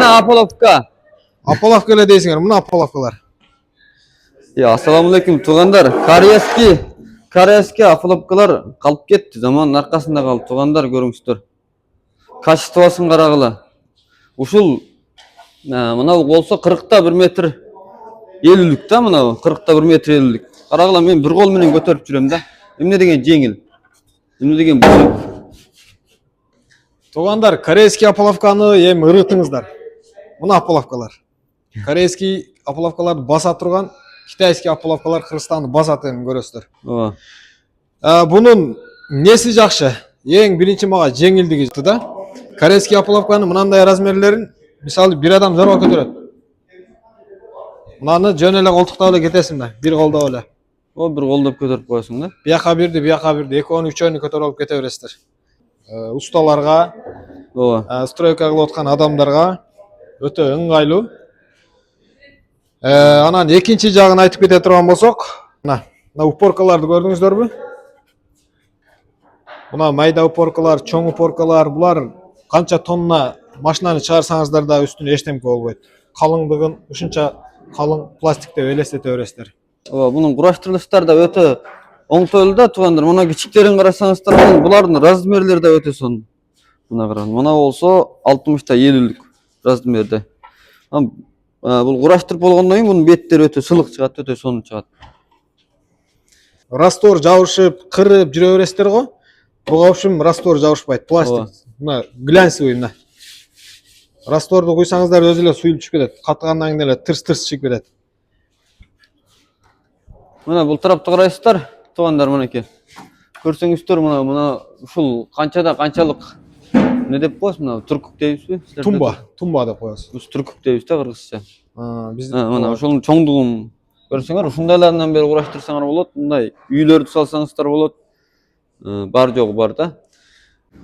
Mana Apolovka. Apolovka ele deysiңер, мына Apolovkalар. Assalamualaikum tuğanlar. Koreyski Apolovkalar kalıp ketti. Zamanın arkasında kalıp tuğanlar görüңүздөр. Качествосын карагыла. Ушул мына болсо 40та 1 метр 50лик да мына 40та 1 метр 50лик. Карагыла мен бир кол менен көтөрүп жүрөм да. Эмне деген жеңил. Эмне деген бул. Тугандар, корейский Apolovkаны эми ырытыңыздар. Мына Apolovkalар. Корейский Apolovkalарды баса турган, китайский Apolovkalар Кыргызстанды басатынын көрөсүздөр. Ооба. Бунун неси жакшы? Эң биринчи мага жеңилдиги жетти да. Корейский Apolovkanын мынандай размерлерин, мисалы, бир адам зорго көтөрөт. Мынаны жөн эле колтуктап эле кетесиң да, бир колдоп эле. О, бир колдоп көтөрүп коесуң да. Бияка бирди, экөөнү, үчөөнү көтөрүп алып кете бересиздер. Усталарга, Ооба. стройка кылып аткан адамдарга өтө ыңгайлуу. Анан экинчи жагын айтып кете турган болсок, мына упоркаларды көрдүңүздөрбү? Мына майда упоркалар, чоң упоркалар, булар канча тонна машинаны чыгарсаңыздар да үстүнө эчтемке болбойт. Калыңдыгын ушунча калың пластик деп элестете бересиздер. Ооба, мунун кураштырылыштары да өтө оңтойлуу да тугандар. Мына кичиктерин карасаңыздар, булардын размерлери да өтө сонун. Мына караңыз. Мына болсо 60та 50лик размерде. Бул кураштырып болгондон кийин мунун беттери өтө сылык чыгат, өтө сонун чыгат. Раствор жабышып, кырып жүрө бересиздер го. Буга общем раствор жабышпайт, пластик. Мына глянцевый мына. Растворду куйсаңыздар өзү эле суюлуп чыгып кетет. Катыгандан кийин эле тырс-тырс чыгып кетет. Мына бул тарапты карайсыздар, тугандар, мынакей. Көрсөңүздөр, мына ушул канчалык не деп коесуз, мына түркүк дейбизби? Тумба деп коебуз. Биз түркүк дейбиз да кыргызча. Биз мына ушунун чоңдугун көрсөңөр, ушундайларынан бери кураштырсаңар болот. Мындай үйлөрдү салсаңыздар болот. Бар жогу бар да.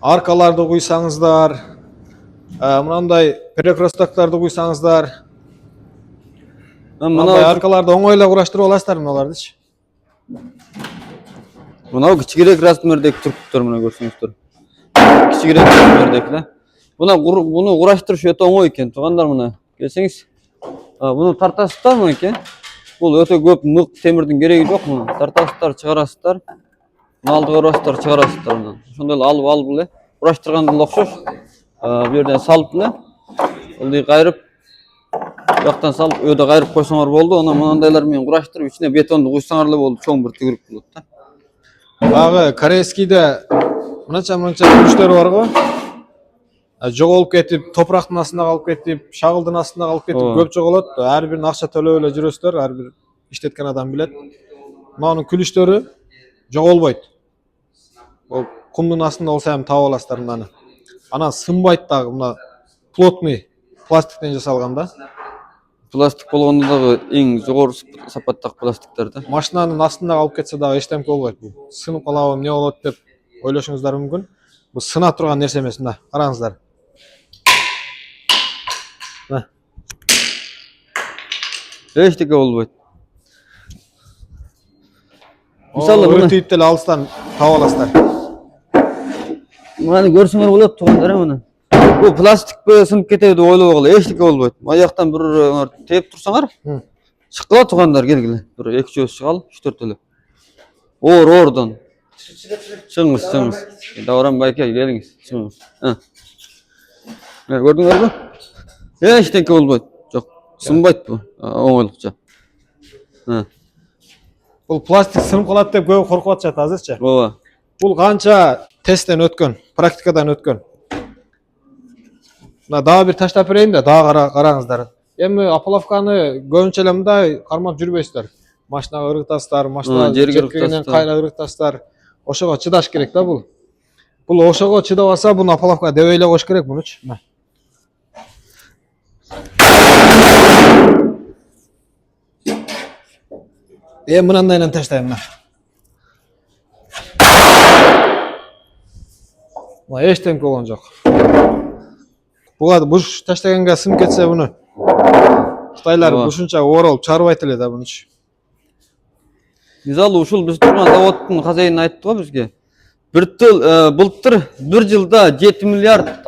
Аркаларды куйсаңыздар, мындай перекрестоктарды куйсаңыздар. Мындай аркаларды оңойло кураштырып аласыздар мыналардычы. Мына кичигирээк размердеги түркүктөр мына көрсөңүздөр. Кичигирээк размердеги да. Буну кураштырыш өтө оңой экен, тугандар, мына келсеңиз. Буну тартасыздар мынакей. Бул өтө көп мык темирдин кереги жок, муну тартасыздар, чыгарасыздар. Алдыга урасыздар, чыгарасыздар мына. Ошондой эле алып эле кураштырганда эле окшош. Бу жерден салып эле, ылдый кайрып, жактан салып, өйдө кайрып койсоңор болду. Анан мындайлар менен кураштырып, ичине бетонду куйсаңар эле болду, чоң бир түгүрүк болот да. Багы корейскийде мынча күчтөр бар го. Жоголуп кетип, топурактын астына калып кетип, шагылдын астына калып кетип көп жоголот. Ар бирин акча төлөп эле жүрөсүздөр, ар бир иштеткен адам билет. Мунун күлүштөрү жоголбойт. Ол кумдун астында болсо эми таап аласыздар мынаны. Анан сынбайт дагы, мына плотный пластиктен жасалган да. Пластик болгондо дагы эң жогору сапаттагы пластиктер да. Машинанын астында калып кетсе дагы эчтемке болбойт. Бул сынып калабы, эмне болот деп ойлошуңуздар мүмкүн. Бул сына турган нерсе эмес, мына караңыздар. Эчтеке болбойт. Мисалы, өтүп деле алыстан таап аласыздар. Мына көрсөңөр болот, тугандар, мына. Бул пластикпи сынып кетеби деп ойлобогула, эчтеке болбойт. Мына жактан бир тээп турсаңар, чыккыла тугандар, келгиле. Бир 2-3 чыгалы, 3-4 эле. Ордон. Чыгыңыз. Давран байке, келиңиз, чыгыңыз. Көрдүңөрбү? Эчтеке болбойт. Жок, сынбайт бу, оңойлукча. Бул пластик сынып калат деп көп коркуп атышат азырчы. Ооба. Бул канча тесттен өткөн, практикадан өткөн. Мына дагы бир таштап берейин да, дагы караңыздар. Эми Apolovkаны көбүнчө эле мындай кармап жүрбөйсүздөр. Машинага ыргытасыздар, машина жеткенен кайра ыргытасыздар. Ошого чыдаш керек да бул. Бул ошого чыдабаса, буну Apolovka дебей эле коюш керек мунучу. Мынандайынан таштайм мына. Мына эчтемке болгон жок. Буга буш таштаганга сынып кетсе буну Кытайлар ушунча оролуп чыгарбайт эле да бунучу. Мисалы ушул биз турган заводдун хозяйыны айтты го бизге. Былтыр 1 жылда 7 миллиард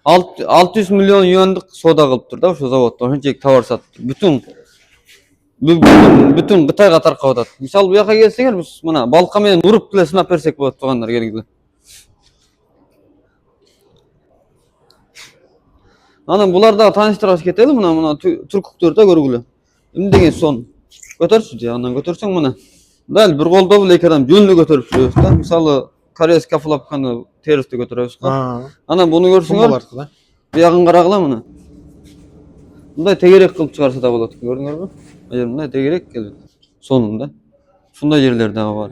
600 milyon yuanlık soda kılıptır da şu zavodda. Ошончейик товар сатты. Bütün Кытайга таркап атат. Мисалы bu жака келсеңер, биз мына балка менен уруп деле сынап берсек болот туугандар келгиле. Анан булар дагы тааныштырып кетели, мына түркүктөр да көргүлө. Эмне деген сон? Көтөрчү же, андан көтөрсөң мына. Дал бир колдо бул эки адам жөнүнө көтөрүп жүрөбүз да. Мисалы корейский флапканы теристе көтөрөбүз го. Анан буну көрсөңөр, биягын карагыла мына. Мындай тегерек кылып чыгарса да болот, көрдүңөрбү? Мындай тегерек келет. Сонунда. Ушундай жерлер дагы бар.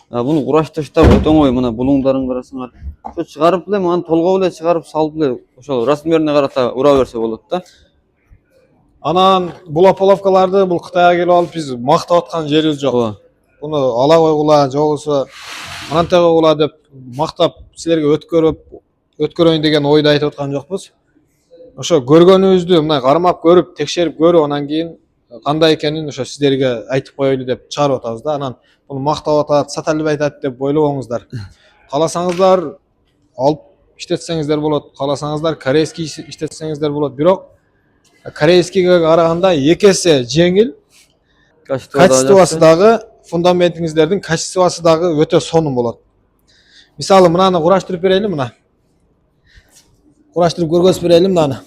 Буну кураштырыштап өтө оңой, мына булуңдарын карасаңар. Ошо чыгарып эле, мына толгоп эле чыгарып салып эле, ошол размерине карата ура берсе болот да. Анан бул ополовкаларды бул Кытайга келип алып биз мактап аткан жерибиз жок. Буну ала койгула, же болбосо мынантай койгула деп мактап силерге өткөрөйүн деген ойду айтып аткан жокпуз. Ошо көргөнүбүздү мына кармап көрүп, текшерип көрүп, анан кийин кандай экенин ошо сиздерге айтып коелу деп чыгарып атабыз да. Анан буну мактап атат, саталып айтат деп ойлобоңуздар. Кааласаңыздар алып иштетсеңиздер болот, кааласаңыздар корейский иштетсеңиздер болот. Бирок корейскийге караганда 2 эсе жеңил. Качествосы дагы, фундаментиңиздердин качествосы дагы өтө сонун болот. Мисалы мынаны кураштырып берели, мына. Кураштырып көргөзүп берели мынаны.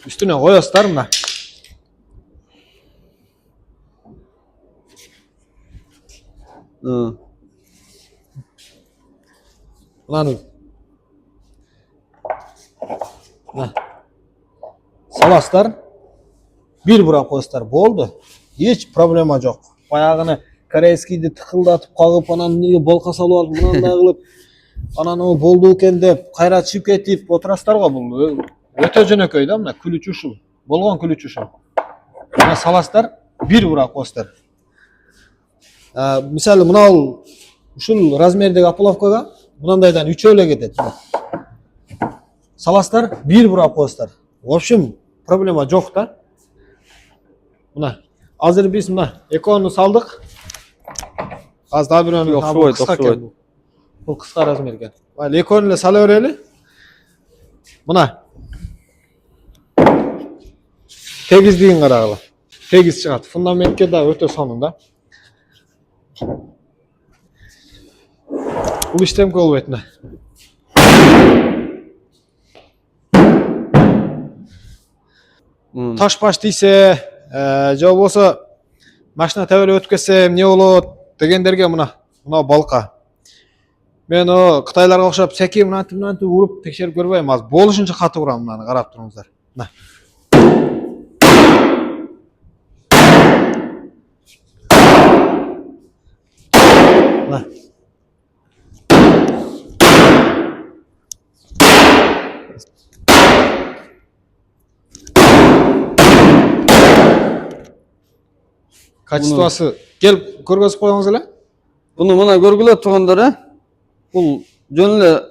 Үстүнө коесуздар мына. Мынаны. Саласыздар. Bir бурап коесуздар, болду. Эч проблема жок. Баягыны корейскийди тыкылдатып кагып, анан эмнеге болка салып алып, мынандай кылып, анан о болду экен деп кайра чыгып кетип отурасыздар го, бул өтө жөнөкөй да, мына күлүч ушул. Болгон күлүч ушул. Мына саласыздар, bir бурап коесуздар. Мисалы мына ушул размердеги ополовкага мындайдан 3 эле кетет. Саласыздар, bir бурап коесуздар. В общем, проблема жок да. Мына азыр биз мына экоону салдык. Аз да бирөөнү окшобойт. Бул кыска размерге. Майли экоону эле сала берели. Мына тегиздигин карагыла. Тегиз чыгат. Фундаментке да өтө сонун да. Бул иштемке болбойт мына. Таш-баш тийсе, же болбосо машина тебелеп өтүп кетсе эмне болот дегендерге мына балка. Мен Кытайларга окшоп секи мынантип уруп текшерип көрбөйм. Аз болушунча каты урам, мынаны карап туруңуздар. Мына. Мына. Качествосы кел көргөзүп коюңуз эле. Буну мына көргүлө туугандар, бул жөн эле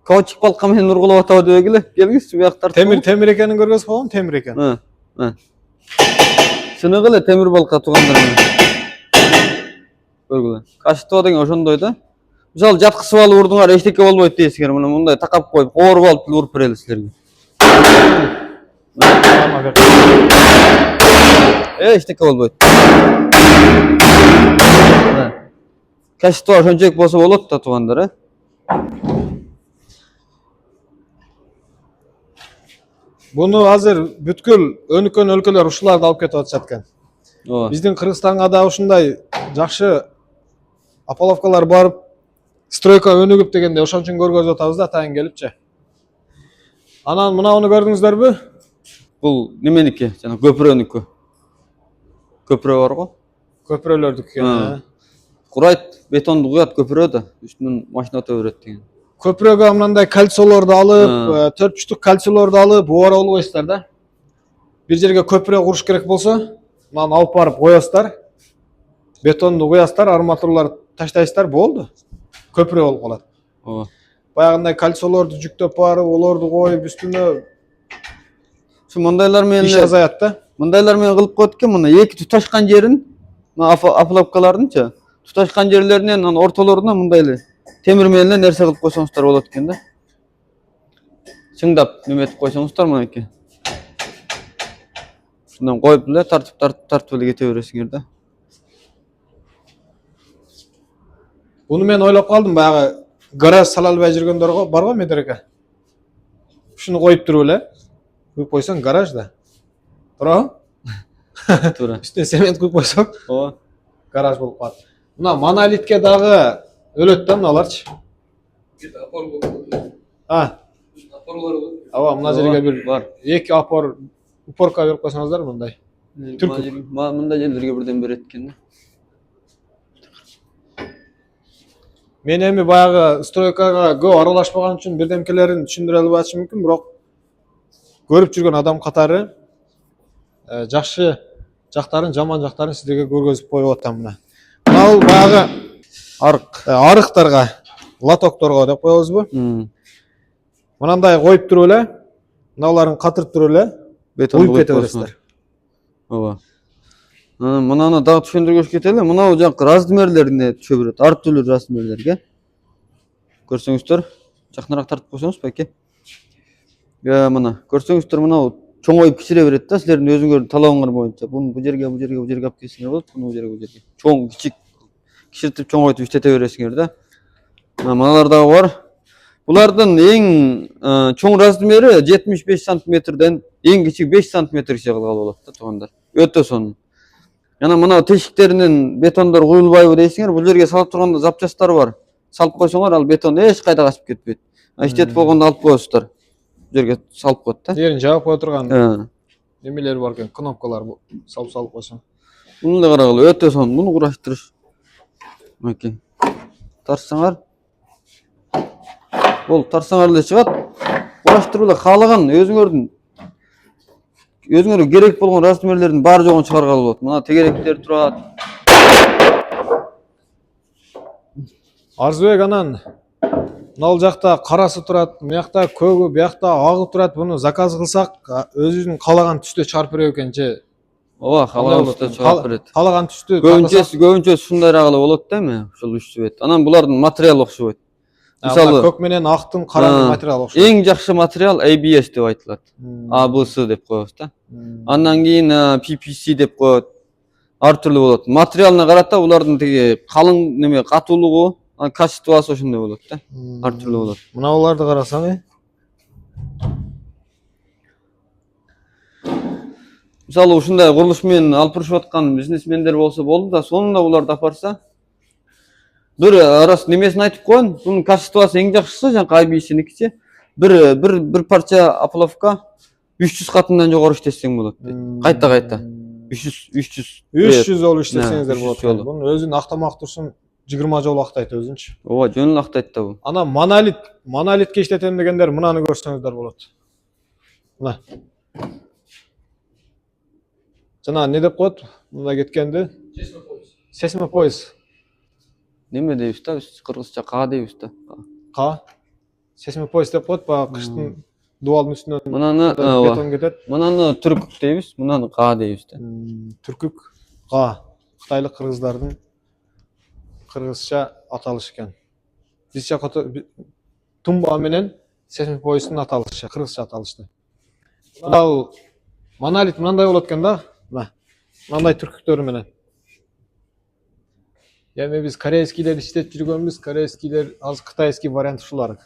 каучук балка менен ургулап атабы дебегиле. Келгизчи бияктар. Темир экенин көргөзүп койгом, темир экен. Чыныгы эле темир балка туугандар. Көргүлө. Качество деген ошондой да. Мисалы жаткызып алып урдуңар эчтеке болбойт дейсиңер, мына мындай такап коюп, ооруп алып уруп берели силерге. Эчтеке болбойт. Качество ошончолук болсо болот да туугандар, Буну азыр бүткүл өнүккөн өлкөлөр ушуларды алып кетип атышат экен. Биздин Кыргызстанга да ушундай жакшы ополовкалар барып, стройка өнүгүп дегенде ошон үчүн көргөзүп атабыз да тайын келипчи. Анан мынауну көрдүңүздөрбү? Бул неменики? Жана көпүрөнүкү. Көпүрө бар го? Көпүрөлөрдүкү экен. Курайт, бетонду куят көпүрө да, үстүнөн машина өтө берет деген. Көпүрөгө мындай кальциолорду алып, 4 буштук кальциолорду алып, оор болбойсуздар да. Бир жерге көпүрө куруш керек болсо, мынаны алып барып коесуздар. Бетонду куясыздар, арматуралар таштайсыздар, болду. Көпүрө болуп калат. Баягындай кальциолорду жүктөп барып, олорду коюп үстүнө мындайлар менен иш азаят да. Мындайлар менен кылып коет экен, мына эки туташкан жерин, мына ополовкалардынчы, туташкан жерлеринен ортолоруна мындай эле темир менен нерсе кылып койсоңуздар болот экен да. чыңдап неметип койсоңуздар мынакей. Ушундан коюп эле тартып эле кете бересиңер да. Буну мен ойлоп калдым, баягы гараж сала албай жүргөндөр бар го медреке. Ушуну коюп туруп эле куюп койсоң гараж да. Туурабы? Туура. Үстүнө цемент куюп койсоң Ооба. гараж болуп калат. Мына монолитке дагы өлөт да мыналарчы. Ооба, мына жерге бир бар. эки упорка берип койсоңуздар мындай. Мындай жерлерге бирден берет экен да. Мен эми баягы стройкага көп аралашпаган үчүн бирдемкелерин түшүндүрө албай атышым мүмкүн, бирок көрүп жүргөн адам катары жакшы жактарын, жаман жактарын сиздерге көргөзүп коюп атам мына. Бул баягы арыктарга, лотокторго деп коебузбу? Мынандай коюп туруп эле, мыналарын катырып туруп эле бетонду кете бересиздер. Ооба. Мынаны дагы түшүндүргөч кетели. Мынау жакы размерлерине түшө берет. Ар түрлүү размерлерге. Көрсөңүздөр, жакыныраак тартып койсоңуз байке. Мына, көрсөңүздөр мынау чоңоюп кичире берет да, силердин өзүңөрдүн талабыңар боюнча. Буну бу жерге алып келсеңер болот, буну бу жерге. Чоң, кичик, кичиртип чоңойтуп иштете бересиңер да. Мыналар дагы бар. Булардын эң чоң размери 75 сантиметрден эң кичик 5 сантиметрге кылгалы болот да, туугандар. Өтө сонун. Жана мына тешиктеринин бетондор куюлбайбы дейсиңер, бул жерге салып турганда запчастар бар. Салып койсоңор, ал бетон эч кайда качып кетпейт. Иштетип болгондо алып коесуздар. Бул жерге салып коет да. Жерин жаап кое турган немелер бар экен, кнопкалар салып койсоң. Буну да карагыла, өтө сонун. Буну кураштырыш. Мынакей. Тарсаңар. Бул тарсаңар эле чыгат. Кураштырып эле каалаган өзүңөргө керек болгон размерлердин баары жогун чыгаргалы болот. Мына тегеректер турат. Арзыбек, анан мынал жакта карасы турат, буякта көгү, буякта агы турат. Буну заказ кылсак, өзүнүн каалаган түстө чыгарып берет экен же? Ооба, каалаган түстө чыгарып берет. Каалаган түстү Көбүнчө ушундайрагы болот да эми, ошол үч цвет. Анан булардын материалы окшобойт. Мисалы, көк менен актын караңгы материал окшойт. Эң жакшы материал ABS деп айтылат. ABS деп коебуз да. Андан кийин PPC деп коет. Ар түрлүү болот. Материалына карата булардын тиги калың неме катуулугу, качествосы ошондой болот да. Ар түрлүү болот. Мына буларды карасаң, Мисалы, ушундай курулуш менен алып урушуп аткан бизнесмендер болсо болду да, сонунда буларды апарса, бир арасы немесин айтып коеюн. Бунун качествосы эң жакшысы жанагы IBC-никичи. Бир парча опловка 300 катындан жогору иштетсең болот дейт. Кайта. 300 жолу иштесеңиздер болот. Бунун өзүн актамак турсун 20 жолу актайт өзүнчү. Ооба, жөнүн актайт да бул. Ана монолитке иштетем дегендер мынаны көрсөңүздөр болот. Мына. Жана не деп коет? Мына кеткенди. Сесмопояс. Неме дейбиз да, биз кыргызча ка дейбиз да. Ка. Сесмопояс деп коет, баягы кыштын дубалдын үстүнөн мынаны бетон кетет. Мынаны түркүк дейбиз, мынаны ка дейбиз да. Түркүк ка. Кытайлык кыргыздардын кыргызча аталышы экен. Бизче тумба менен сесмопоястын аталышы, кыргызча аталышты. Ал монолит мындай болот экен да. Мына. Мындай түркүктөр менен. Эми биз корейскийлер иштетип жүргөнбүз, корейскийлер азыр кытайский вариант ушулар.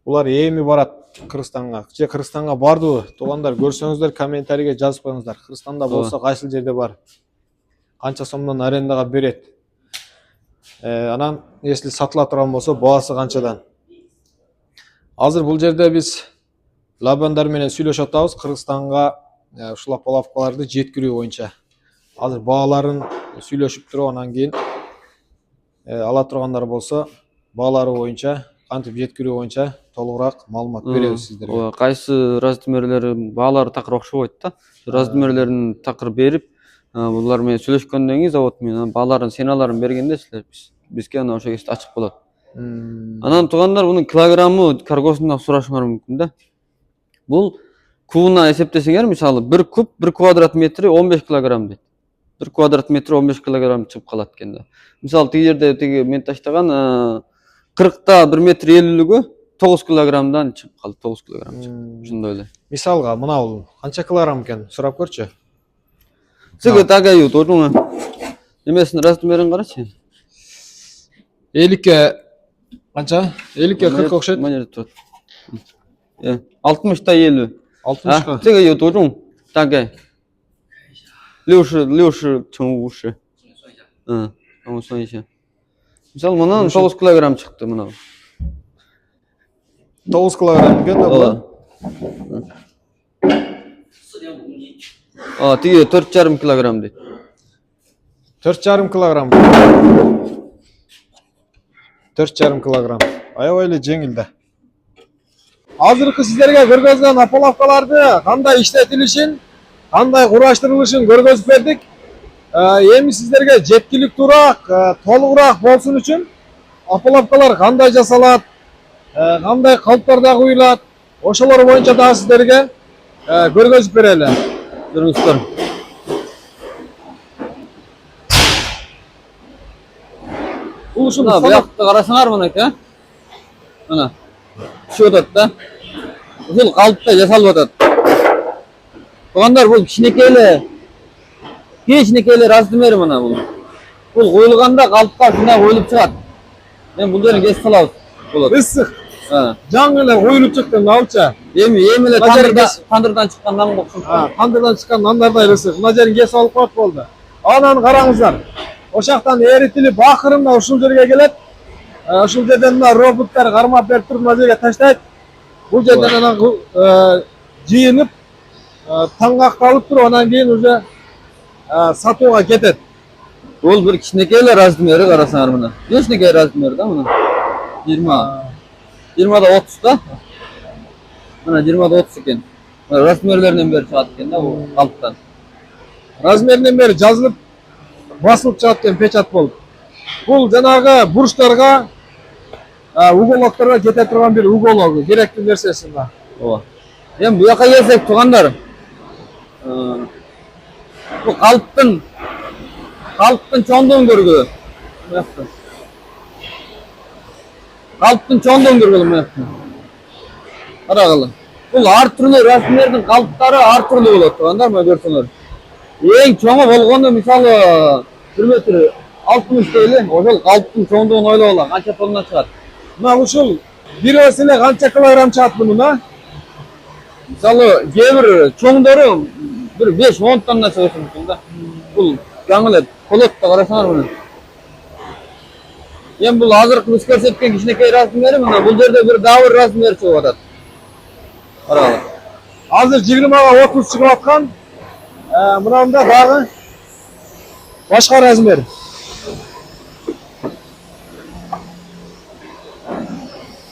Булар эми барат Кыргызстанга. Же Кыргызстанга бардыбы? Туугандар, көрсөңүздөр комментарийге жазып коюңуздар. Кыргызстанда болсо кайсыл жерде бар? Канча сомдон арендага берет? Анан если сатыла турган болсо, баасы канчадан? Азыр бул жерде биз лабандар менен сүйлөшүп атабыз Кыргызстанга ушул опловкаларды жеткирүү боюнча. Азыр бааларын сүйлөшүп туруп, анан кийин ала тургандар болсо, баалары боюнча, кантип жеткирүү боюнча толугураак маалымат беребиз сиздерге. Ооба, кайсы размерлери, баалары такыр окшобойт да. Размерлерин такыр берип, булар менен сүйлөшкөндөн кийин завод менен бааларын, сеналарын бергенде силер бизге ана ошо кезде ачык болот. Анан туугандар, мунун килограммы каргосунда сурашыңар мүмкүн да. Бул кубуна эсептесеңер, мисалы, 1 куб 1 квадрат метри 15 килограмм дейт. 1 квадрат метр 15 килограмм чыгып калат экен да. Мисалы, тиги жерде мен таштаган 40та 1 метр 50лүгү 9 kilogramdan çıkıp kaldı. 9 kilogram çıktı. Şunda öyle. Мисалга мынау канча килограмм экен сурап көрчү. Сыгы тагай утурдуңа. Немесин размерин карачы. 50ке канча? 50ке 40 окшойт. Мына турат. 60 та 50. 60ка. 这个有多重？大概60乘50。让我算一下。Misal bundan 9 kilogram çıktı buna. 9 килограмм экен да бул. Tigi 4,5 kilogram deydi. 4,5 килограмм. 4,5 килограмм. Аябай эле жеңил да. Азыркы сиздерге көргөзгөн апалавкаларды кандай иштетилишин, кандай кураштырылышын көргөзүп бердик. Эми сиздерге жеткиликтүүрөөк, толугураак болсун үчүн апалавкалар кандай жасалат, кандай калыптарда куюлат, ошолор боюнча дагы сиздерге көргөзүп берели. Görüngsüzler. Бул ушул Bu yakta karasınar bunu ki. Ana. Şu odat da. Usul kalıpta yasalып atat. Oğanlar bu kişinekeyle razmeri bana bu. Bu koyulganda kalıpta şuna koyulup çıkat. Ben bu yerini geç salabız. ысык. Ha. Жаңы эле коюлуп чыкты науча. Емеле тандырдан çıkan nan koksun. Тандырдан чыккан нандардай ысык. Мына жерин кесип алып коет болду. Анан караңыздар. Ошактан эритилип акырында ушул жерге келет. Ушул жерден мына роботтар кармап берип туруп мына жерге таштайт. Бул жерден анан жыйынып таңгакталып туруп анан кийин уже сатууга кетет. Ol bir kişinekeyle razmeri karasınar buna. Kişinekey razmeri da buna. 20. 20'da 30 da. Buna 20'da 30 eken. Razmerlerinden beri çıkat eken da bu kalıptan. Размеринен бери жазылып басылып чыгат экен печать болуп. Бул жанагы бурчтарга, уголокторго кете турган бир угологу, керектүү нерсеси мына. Ооба. Эми bu yoqqa kelsek tug'anlar. Bu kalıptın çoğunluğunu görgülü. Kalıptın çoğunluğunu görgülü mü yaptın? Qaragılı. Bu har türlü rasmlerдің kalıptары har türlü болады. Tug'anlar mı görsünler? Ең çoğu bolğonda misalı 1 metr 60 deyli, ошол kalıptın çoğunluğunu ойлop ala, kança tonna çıgat. Мына ушул бир эле канча килограмм чыгат мунун, а? Misalı кээ çoğundoru bir 5-10 tonna çıgışı mümkün da. Bul жаңы эле колотто карасаңар муну. Эми бул азыркы биз көрсөткөн кичинекей размери мына бул жерде bir дагы bir размер чыгып атат. Карагыла. Азыр 20га 30 чыгып аткан. Мынанда дагы башка размер.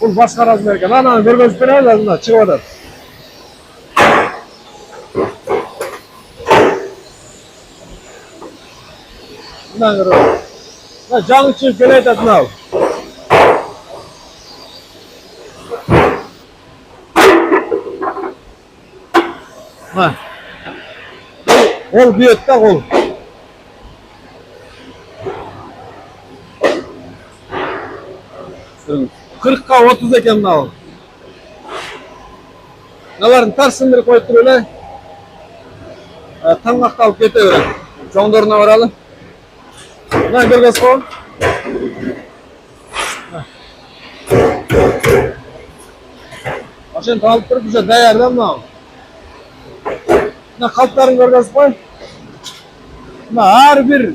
Бул башка размер экен. Анан көргөзүп берели, мына чыгып атат. Мына көрөбүз. Мына жаңы чыгып келе атат мына. Мына. Кол büyüt da kol. Görüңүз. 40'ka 30 eken mına o. Naların tarsındır koyup duruyor öyle. Tangakta alıp kete öyle. Çoğundoruna varalı. Mına görgöz kol. Aşın kalıp durup bize dayardan mına o. Mına kalıpların görgöz koy. Mına her bir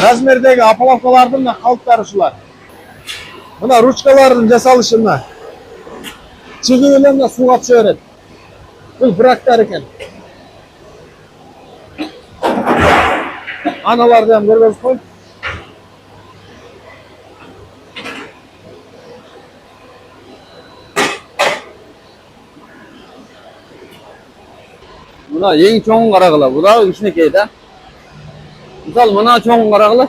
razmerdeki apalavkalardan da kalıpları şular. Mına rучкалардын жасалышына чыгып эле мына сууга түшө берет. Бул брактар экен. Аналарды ham көргөзүп кой. Mına ең çoğun karagıla. Bu da kişinekey da. Misal mına çoğun karagıla.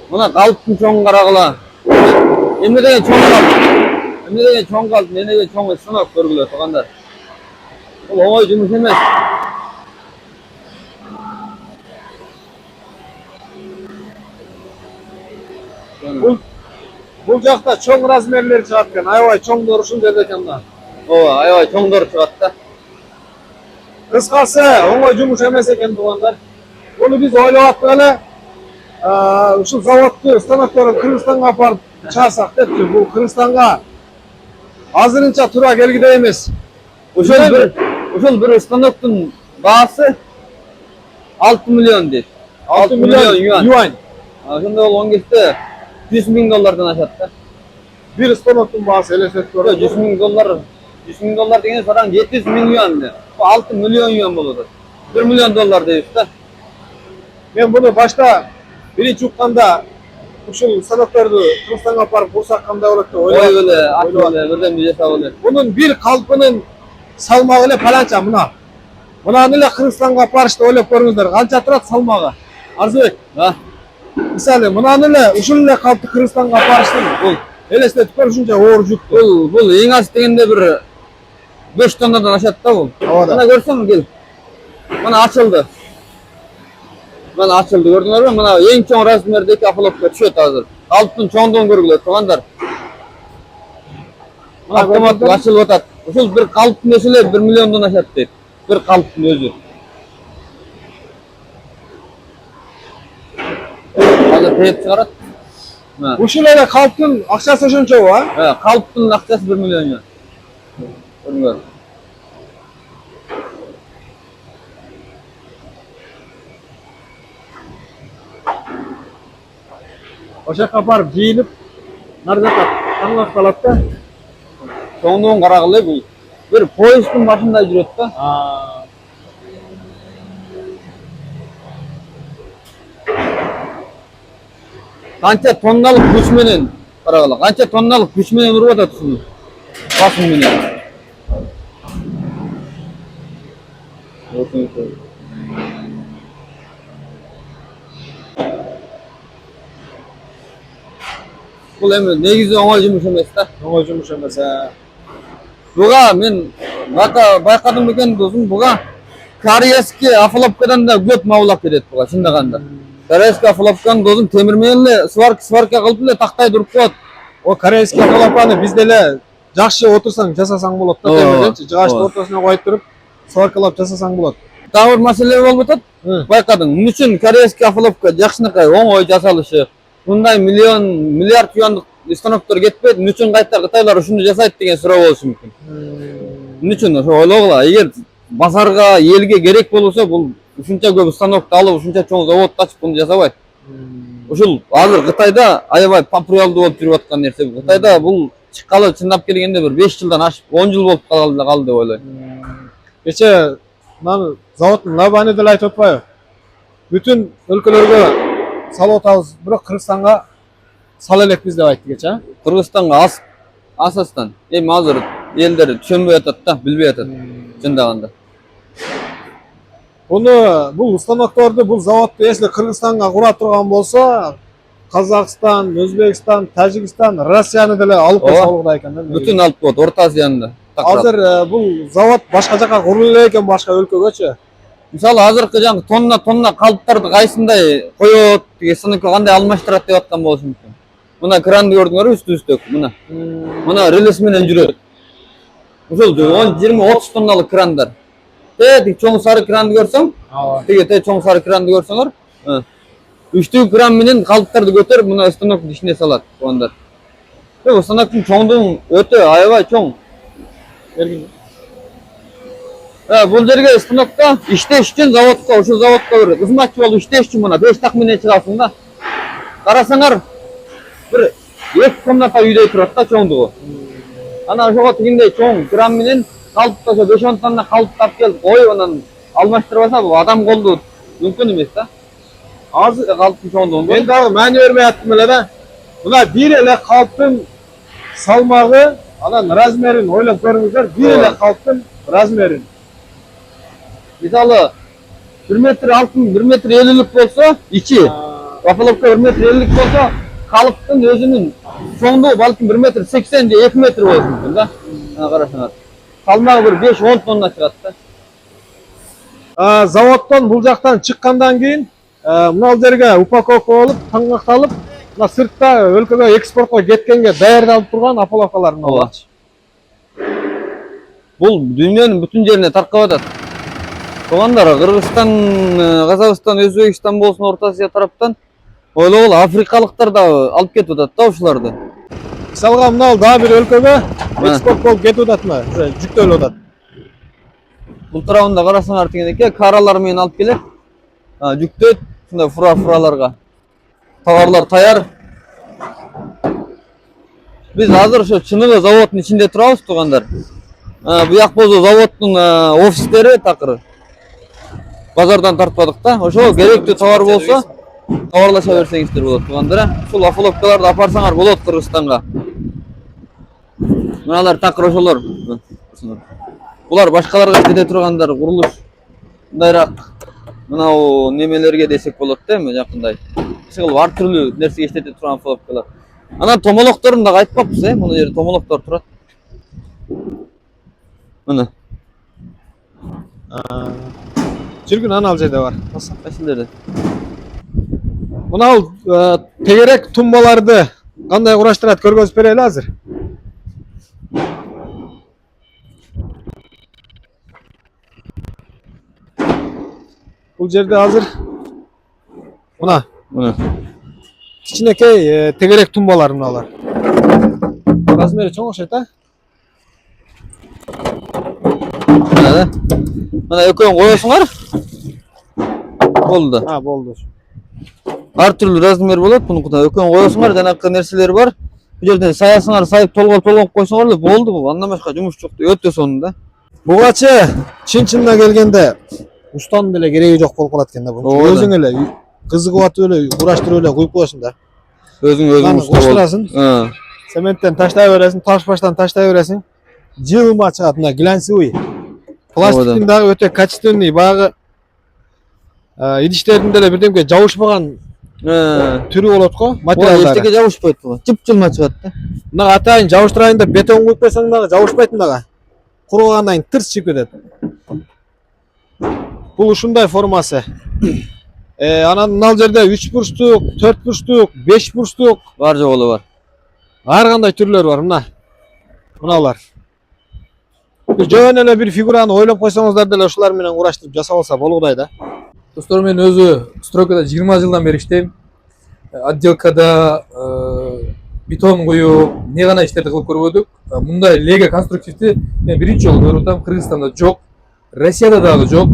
Mına kalıptın çoğun karagıla. Emredegen çoğun kalıp. Emredegen çoğun kalıp. Menege çoğun sınap görgülü. Tug'anlar. Bu oңой жумуш эмес. Бул жакта чоң размерлер чыгат экен. Аябай чоңдор ушул жерде экен да. Ооба, аябай чоңдор чыгат да. Кыскасы, оңой жумуш эмес экен туугандар. Буну биз ойлоп аттык эле. Ушул заводду, станокторду Кыргызстанга алып барып чыгарсак депчи. Бул Кыргызстанга азырынча туура келгидей эмес. Ушул bir станоктун баасы 6 миллион дейт. 6 миллион юань. Ошондо ол 10 кезде $100,000 ашат да. Bir станоктун баасы элестетип көрөт. $100,000. $100,000 деген сараң 700 миң юан да. 6 миллион юан болот. $1 миллион дейбиз да. Мен буну башта биринчи укканда ушул станокторду Кыргызстанга алып барып курсак кандай болот деп Ой эле, бирден бир жасап эле. Bunun bir kalpının salmağı ile palanca buna. Buna ile Kırgızistan'a aparışta öyle görünüzler. Kança tırat salmağı. Arzubek. Ha? Misali buna ile uşul ile kalptı Kırgızistan'a aparıştı. Bul. Elesine tüperüşünce uğur juttu. Bul эң аз дегенде bir 5 тоннадан ашат да бул. Мына көрсөң кел. Мына ачылды. Мына ачылды, көрдүңөрбү? Мына эң чоң размердеги апалопка түшөт азыр. Калптын чоңдугун көргүлөт, туугандар. Автоматтык ачылып атат. Ушул bir калптын өзү эле 1 миллиондон ашат дейт. Bir калптын өзү. Азыр тээп чыгарат. Uşul ile kalptın akçası şunca o ha? Калптын акчасы 1 миллион юан. Көрдүңөр. Oşa kaparıp giyinip narjaka tаңлап калат да. Чоңдугун карагыла бул. Bir поезддин башында жүрөт да. Kança tonnalык күч менен карагыла. Kança tonnalык күч менен уруп атат ушуну. Басым менен. Бул эми негизи оңой жумуш эмес да. Oңой жумуш эмес. Буга мен байкадым бекен досум, буга Корейский Афаловкадан да көп мабылап кетет буга чындаганда. Корейский Афаловканын досум темир менен эле сварка кылып эле тактай туруп коет. O Koreyski Afalapаны bizde ele жакшы отурсаң жасасаң болот да темирденчи. Жыгачтын ортосуна коюп туруп сваркалап жасасаң болот. Дагы бир маселе болуп атат. Байкадың. Эмне үчүн Корейский Афаловка жакшынакай оңой жасалышы, мындай миллиард юандык станоктор кетпейт, эмне үчүн кайта Кытайлар ушуну жасайт деген суроо болушу мүмкүн. Эмне үчүн ошо ойлогула, эгер базарга, элге керек болсо, бул ушунча көп станокты алып, ушунча чоң заводду ачып муну жасабайт. Ушул азыр Кытайда аябай популярдуу болуп жүрүп аткан нерсе бул. Кытайда бул чыккалы чындап келгенде bir 5 жылдан ашып, 10 жыл болуп калды деп ойлойм. Кече мына заводдун Набани деле айтып атпайбы? Бүтүн өлкөлөргө салып атабыз, бирок Кыргызстанга сала элекпиз деп айтты кече. Кыргызстанга асастан эми азыр элдер түшөнбөй атат да, билбей атат чындаганда. Bunu bu станокторду, bu заводду если Кыргызстанга кура турган болсо, Казакстан, Өзбекстан, Тажикстан, Россияны деле алып койсо болот экен да. Бүтүн алып коет, Орто Азияны. Азыр бул завод башка жака курулуп экен, башка өлкөгөчү. Мисалы азыркы жаңы тонна калыптарды кайсындай коет, станокко кандай алмаштырат деп аткан болушу мүмкүн. Мына кранды көрдүңөрбү үстү-үстү, мына. Мына релес менен жүрөт. Ушул 10-20-30 тонналык крандар. Тик чоң сары кранды көрсөң, тиги чоң сары кранды көрсөңөр, үчтүү кран менен калыптарды көтөрүп мына станоктун ичине салат туугандар. Бул станоктун чоңдугу өтө аябай чоң. Бул жерге станокко иштеш үчүн заводко, ушул заводко бір кызматчы болуп иштеш үчүн мына 5 так менен чыгасың да. Карасаңар bir 2 комната үйдөй турат да чоңдугу. Анан ошого тигиндей чоң кран менен калыпты 5-10 тонна калып тап келип коюп анан алмаштырбаса бул адам колду мүмкүн эмес да. Азыр калыптын чоңдугун. Мен дагы маани бермей аттым эле да. Мына бир эле калыптын салмагы, анан размерин ойлоп көрүңүздөр, бир эле калыптын размерин. Мисалы 1 метр алтын 1 метр 50лик болсо, ичи Афаловка 1 метр 50лик болсо, калыптын өзүнүн чоңдугу балким 1 метр 80 же 2 метр болушу мүмкүн да. Карасаңар. Салмагы bir 5-10 тонна чыгат да. Заводдон бул жактан чыккандан кийин мына жерге упаковка болуп, таңакталып, Мына сыртта өлкөгө экспортко кеткенге даярдалып турган апалакалар Ооба. Бул дүйнөнүн бүтүн жерине таркап атат. Туугандар, Кыргызстан, Казакстан, Өзбекстан болсун, Орто Азия тараптан ойлогула африкалыктар да алып кетип атат да ушуларды. Мисалга мына дагы бир өлкөгө экспорт болуп кетип атат мына, жүктөлүп атат. Бул тарабында карасаңар тигинекей каралар менен алып келет. Жүктөйт ушундай фураларга. Товарлар таяр. Биз азыр ошо Чыныгы заводунун ичинде турабыз, туугандар. Буяк болсо заводдун офистери такыр. Базардан тартпадык да. Ошо керектүү товар болсо товарлаша берсеңиздер болот, туугандар. Ушул афолоткаларды апарсаңар болот Кыргызстанга. Мыналар такыр ошолор. Булар башкаларга кете тургандар, курулуш мындайраак мынау немелерге десек болот да, эми жакындай. Иши ар түрлүү нерсеге иштете турган афолоткалар. Анан томолокторун дагы айтпаппыз, мына жерде томолоктор турат. Мына. Жүргүн анал жерде бар. Кайсылерде? Мынау тегерек тумбаларды кандай кураштырат көргөзүп берели азыр. Бул жерде азыр мына кичинекей тегерек тумбалар мыналар. Размери чоң окшойт, Мына экөөнү коесуңар. Болду. Болду. Ар түрлүү размер болот. Буну экөөнү коесуңар, жанакы нерселер бар. Бул жерден саясыңар, сайып толгоп койсоңор эле болду бул. Андан башка жумуш жок. Өтө сонун да. Бугачы чын-чынына келгенде устанын деле кереги жок болуп калат экен да бул. Өзүң эле кызыгып атып эле кураштырып эле куюп коесуң да. Өзүң кураштырасың. Цементтен таштай бересиң, таш-баштан таштай бересиң. Жылма чыгат, мына глянцевый. Пластиктин дагы өтө качественный, баягы идиштердин деле бирдемге жабышпаган түрү болот го, материалдары. Эчтеке жабышпайт буга. Жып-жылма чыгат да. Мына атайын жабыштырайын деп бетон куюп койсоң дагы жабышпайт мынага. Куругандан кийин тырс чыгып кетет. Бул ушундай формасы. Анан мына жерде 3 бурчтук, 4 бурчтук, 5 бурчтук Бар жогулу бар. ар кандай түрлөр бар мына. Мыналар. Жөн эле бир фигураны ойлоп койсоңуздар деле ушулар менен ураштырып жасап алса болгудай да. Достор, мен өзү стройкада 20 жылдан бери иштейм. Отделкада бетон куюп, не гана иштерди кылып көрбөдүк. Мындай лего конструктивди мен биринчи жолу көрүп атам. Кыргызстанда жок, Россияда дагы жок.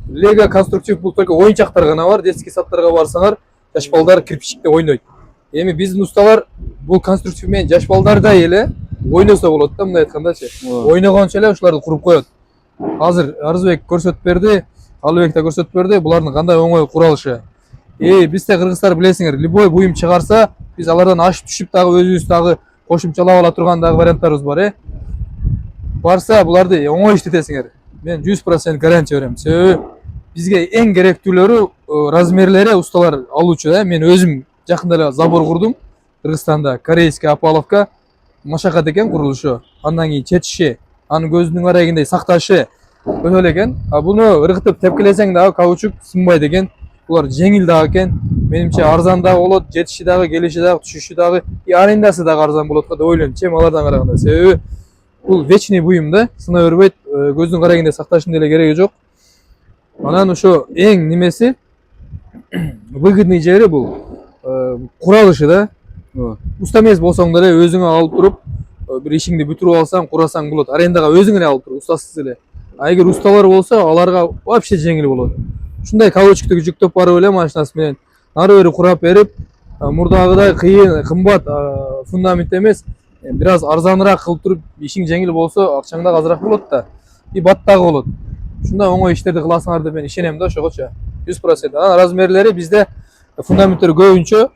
Лего конструктив бул только оюнчактар гана бар. Детский садтарга барсаңар, жаш балдар кирпичикте ойнойт. Эми биздин усталар бул конструктив менен жаш балдардай эле ойносо болот да, мындай айткандачы. Ойногончо эле ушуларды куруп коет. Азыр Арзыбек көрсөтүп берди, Алыбек да көрсөтүп берди, булардын кандай оңой куралышы. Бизде кыргыздар билесиңер, любой буюм чыгарса, биз алардан ашып түшүп дагы өзүбүз дагы кошумчалап ала турган дагы варианттарыбыз бар, Барса буларды оңой иштетесиңер. Мен 100% гарантия берем. Себеби бизге эң керектүүлөрү размерлери усталар алуучу, Мен өзүм жакында эле забор курдум. Кыргызстанда корейский апаловка машакат экен курулушу. Андан кийин четиши, анын көзүнүн арагындай сакташы өтө эле экен. Буну ыргытып тепкилесең дагы каучук сынбайт экен. Булар жеңил дагы экен. Менимче арзан дагы болот, жетиши дагы, келиши дагы, түшүшү дагы, арендасы дагы арзан болот деп ойлойм. Чем алардан караганда. Себеби бул вечный буюм да, сына бербейт. Көздүн карагындай сакташтын деле кереги жок. Анан ошо эң немеси выгодный жери бул куралышы да. Уста эмес болсоң деле өзүңө алып туруп бир ишиңди бүтүрүп алсаң, курасаң болот. Арендага өзүң эле алып туруп, устасыз эле. Эгер усталар болсо, аларга вообще жеңил болот. Ушундай каучукту жүктөп барып эле машинасы менен нары бери курап берип, мурдагыдай кыйын, кымбат фундамент эмес, бир аз арзаныраак кылып туруп ишиң жеңил болсо, акчаң дагы азыраак болот да. Бат дагы болот. Ушундай оңой иштерди кыласыңар деп мен ишенем да, ошогочу. 100%. Анан размерлери бизде фундаменттер көбүнчө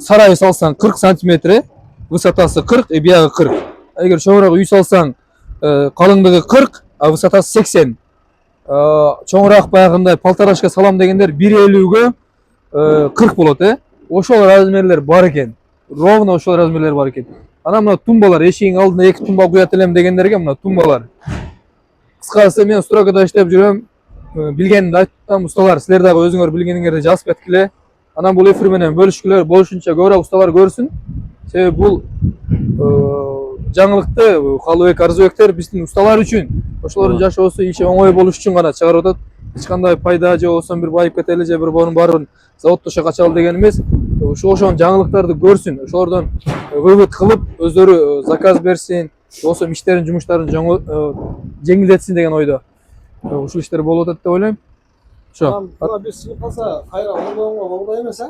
сарай салсаң 40 сантиметр, высотасы 40, биягы 40. Эгер чоңураак үй салсаң, калыңдыгы 40, высотасы 80. Чоңураак баягындай полторашка салам дегендер 1,50гө 40 болот, Ошол размерлер бар экен. Ровно ошол размерлер бар экен. Анан мына тумбалар, эшигиң алдына 2 тумба куят элем дегендерге мына тумбалар. Кыскасы мен стройкада иштеп жүрөм. Билгенимди айттым, усталар, силер дагы өзүңөр билгениңерди жазып кеткиле. Анан бул эфир менен бөлүшкүлөр болушунча көбүрөөк усталар көрсүн. Себеби бул жаңылыкты Калыбек Арзыбектер биздин усталар үчүн, ошолордун жашоосу иши оңой болуш үчүн гана чыгарып атат. Эч кандай пайда же болбосо бир байып кетели же бир бунун баарын заводдошо качалы деген эмес. Ошол жаңылыктарды көрсүн, ошолордон вывод кылып өздөрү заказ берсин, болсо иштерин, жумуштарын жеңилдетсин деген ойдо. Ушул иштер болуп атат деп ойлойм. Ошо. Бuna bir sınıf kalsa hayra oңой болбой эмес,